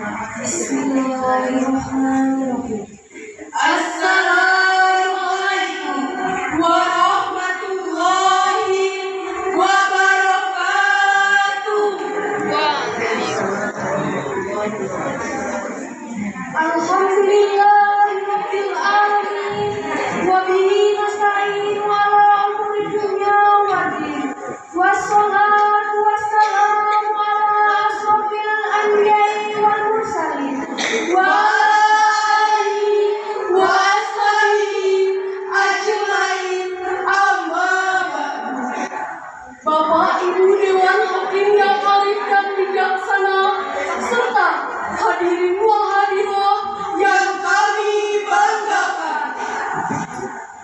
Bismillahirrahmanirrahim. Assalamualaikum warahmatullahi wabarakatuh. Alhamdulillahirabbil alamin wa bihi nasta'in ala umuri dunya waddin. Wassalatu wassalamu ala asrofil anbiya'i wal mursalin wa alihi wa ashabihi ajmain. Amma ba'du. Bapak Ibu Dewan Hakim yang arif dan bijaksana, serta hadirin wal hadirat yang kami banggakan,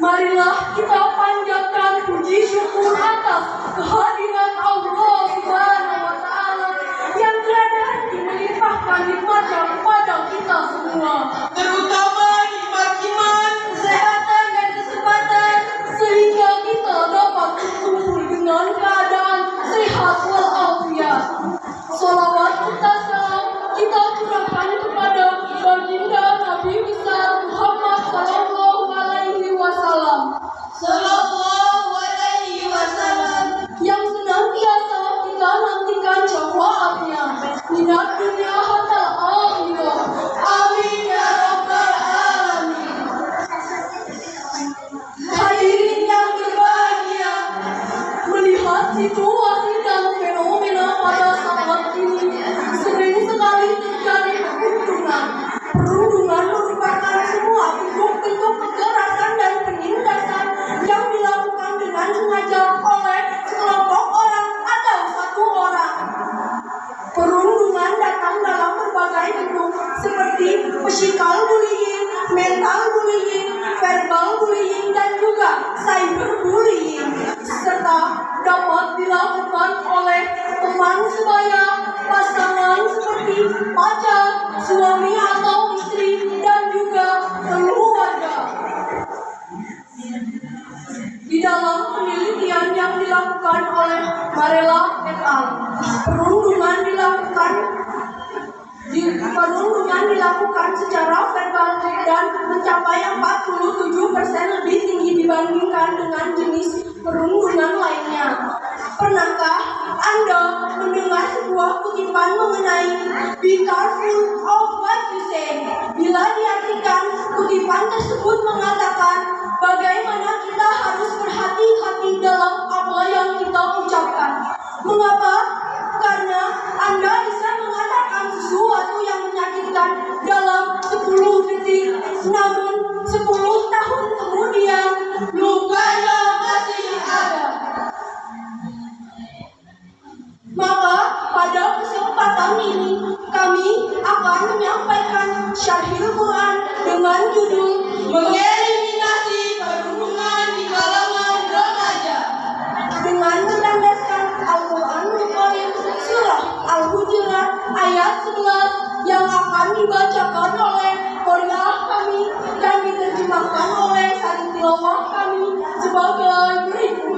marilah kita panjatkan puji syukur atas kehadiran Allah Subhanahu wa Ta'ala yang tiada henti melimpahkan nikmatnya kepada kita semua, terutama nikmat iman, kesehatan dan kesempatan, sehingga kita dapat berkumpul dengan keadaan sehat walafiat. Salawat serta salam kita curahkan kepada baginda Nabi besar Muhammad Sallallahu Alaihi Wasallam, yang senantiasa kita nantikan syafaatnya minat dunia hatta akhirah. Amin ya rabbal alamin. Hadirin yang berbahagia, melihat situasi dan fenomena pada saat ini sering sekali terjadi perundungan. Perundungan merupakan semua bentuk-bentuk kekerasan dan penindasan yang dilakukan dengan sengaja oleh sekelompok orang atau satu orang. Perundungan datang dalam berbagai bentuk seperti physical bullying, mental bullying, verbal bullying, dan juga cyberbullying, serta dapat dilakukan oleh teman sebaya, pasangan seperti pacar, suami atau istri, dan juga keluarga. Di dalam penelitian yang dilakukan oleh Varela et al., perundungan dilakukan secara verbal dan mencapai 47% lebih tinggi dibandingkan dengan jenis perundungan lainnya. Pernahkah Anda mendengar sebuah kutipan mengenai "Be careful of what you say"? Bila diartikan, kutipan tersebut mengatakan bagaimana kita harus berhati-hati dalam apa yang kita ucapkan. Mengapa? Karena Anda bisa mengatakan sesuatu yang menyakitkan dalam 10 detik, namun 10 tahun kemudian lukanya masih ada. Maka pada kesempatan ini kami akan menyampaikan Syarhil Quran dengan judul "Mengeliminasi Perundungan di Kalangan Remaja" dengan berlandaskan Al-Quranul Karim surah Al-Hujurat ayat 11 yang akan dibacakan oleh qori'ah kami dan diterjemahkan oleh sari tilawah kami sebagai berikut.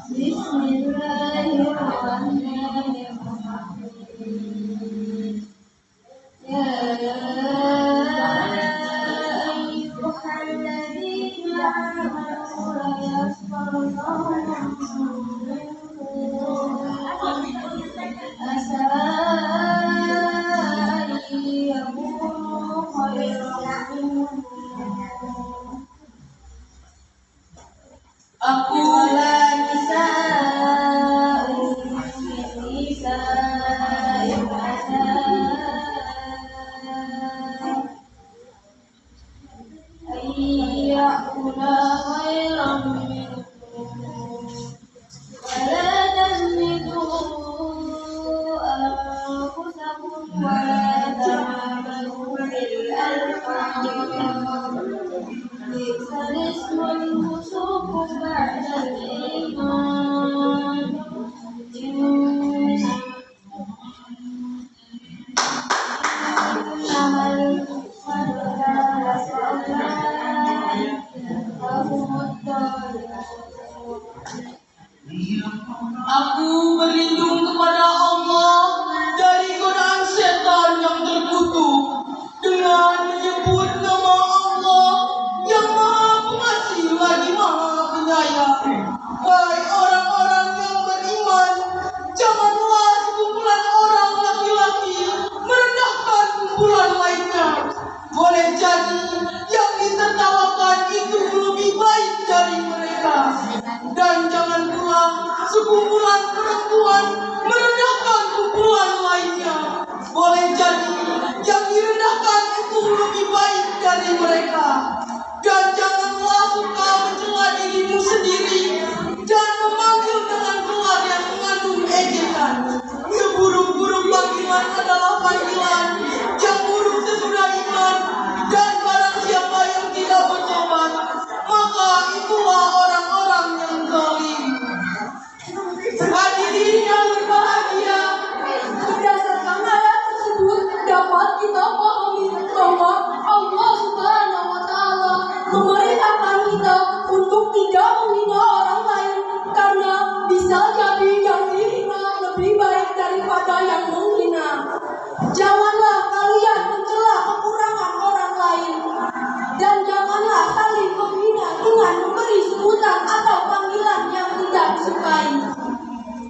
Bismillahirrahmanirrahim. Ya ayyuhalladzina amanu la yasfarqankum asa ayyakunu khairan minkum. Aku la nisa'un min nisa'in ayyakuna khairan minkum wa la tamliku anfusakum wa la ta'amalu bil alqab. Bi'sal ismul fusuq ba'dal Aku berlindung kepada Allah dari godaan setan yang terkutuk dengan menyebut nama Allah yang Maha Pengasih lagi Maha Penyayang. Hai orang-orang yang beriman, janganlah sekumpulan orang laki-laki merendahkan kumpulan lainnya. Boleh jadi yang ditertawakan itu lebih baik dari mereka. Dan jangan pula sekumpulan perempuan merendahkan kumpulan lainnya. Boleh jadi yang direndahkan itu lebih baik dari mereka. Dan janganlah suka mencela dirimu sendiri dan memanggil dengan gelar yang mengandung ejekan. Seburuk-buruk panggilan adalah panggilan yang buruk sesudah iman. Dan barang siapa yang tidak bertobat, maka itulah orang-orang yang zalim. Hadirin yang berbahagia, Berdasarkan ayat tersebut dapat kita pahami bahwa Allah Subhanahu wa Ta'ala memerintahkan kita untuk tidak menghina orang lain, karena bisa jadi yang dihina lebih baik daripada yang menghina. Janganlah kalian mencela kekurangan orang lain, dan janganlah saling menghina dengan memberi sebutan atau panggilan yang tidak disukai.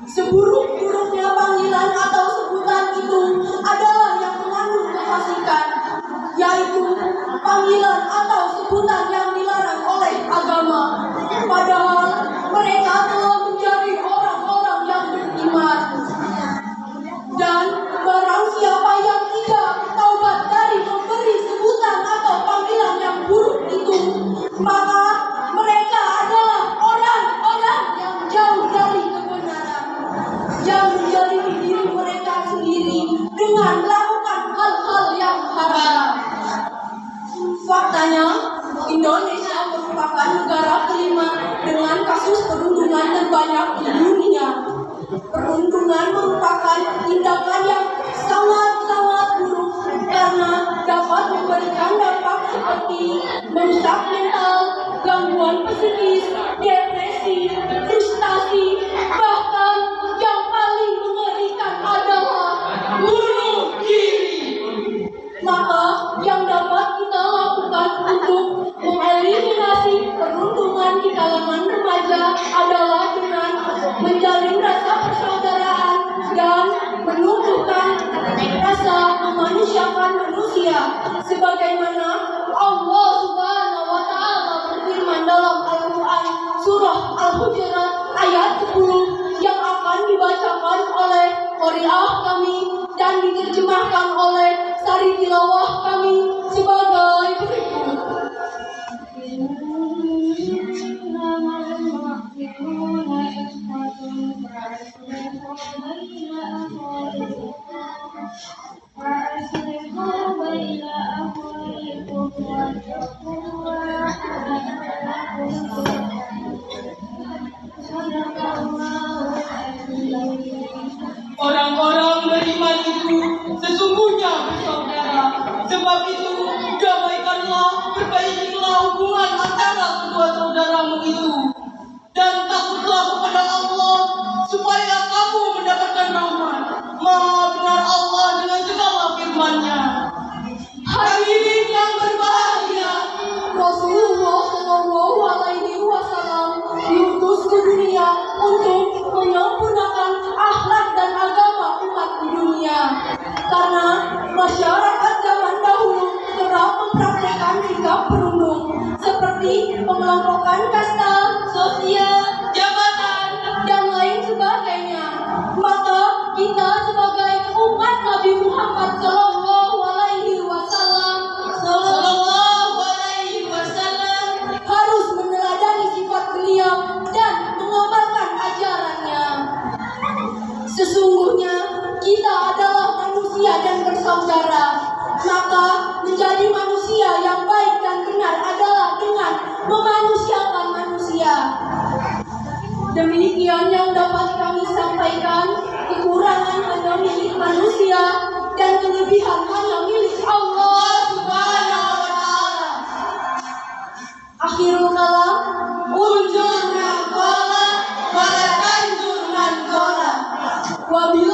Seburuk-buruknya panggilan atau sebutan itu adalah yang mengandung kefasikan, yaitu panggilan atau sebutan yang dilarang oleh agama. Padahal mereka telah menjadi orang-orang yang beriman. Dan barang siapa yang tidak bertaubat dari memberi sebutan atau panggilan yang buruk itu, maka mereka adalah orang-orang yang jauh dari kebenaran, yang menjalimi diri mereka sendiri dengan melakukan hal-hal yang haram. Faktanya, Indonesia merupakan negara kelima dengan kasus perundungan terbanyak di dunia. Perundungan merupakan tindakan yang sangat-sangat buruk karena dapat memberikan dampak seperti merusak mental, gangguan psikis, depresi, frustasi, bahkan yang paling mengerikan adalah bunuh diri. Maka yang dapat kita lakukan untuk mengeliminasi perundungan di kalangan remaja adalah dengan menjalin rasa persaudaraan dan menumbuhkan rasa memanusiakan manusia, sebagaimana Allah Subhanahu wa Ta'ala berfirman dalam Al-Quran surah Al-Hujurat ayat 10 yang akan dibacakan oleh qari'ah kami dan diterjemahkan oleh sari tilawah kami sebagai berikut. orang-orang beriman itu sesungguhnya bersaudara. Sebab itu, damaikanlah, perbaikilah hubungan antara kedua saudaramu itu. Dan takutlah kepada Allah, supaya kamu mendapatkan rahmat. Maha benar Allah dengan segala firman-Nya. Hadirin yang berbahagia, Rasulullah Shallallahu Alaihi Wasallam diutus ke dunia untuk menyempurnakan akhlak dan agama umat di dunia. Karena masyarakat zaman dahulu kerap mempraktekkan sikap berundung seperti pengelompokan kasta, sosial, jabatan, dan lain sebagainya. Maka kita sebagai umat Nabi Muhammad Shallallahu Alaihi Wasallam harus meneladani sifat beliau dan mengamalkan ajarannya. Sesungguhnya kita adalah manusia dan bersaudara, maka menjadi manusia yang baik dan benar adalah dengan memanusiakan manusia. Demikian yang dapat kami sampaikan. Kekurangan hanya milik manusia dan kelebihan hanya milik Allah Subhanahu wa Ta'ala. Akhirul kalam, Apabila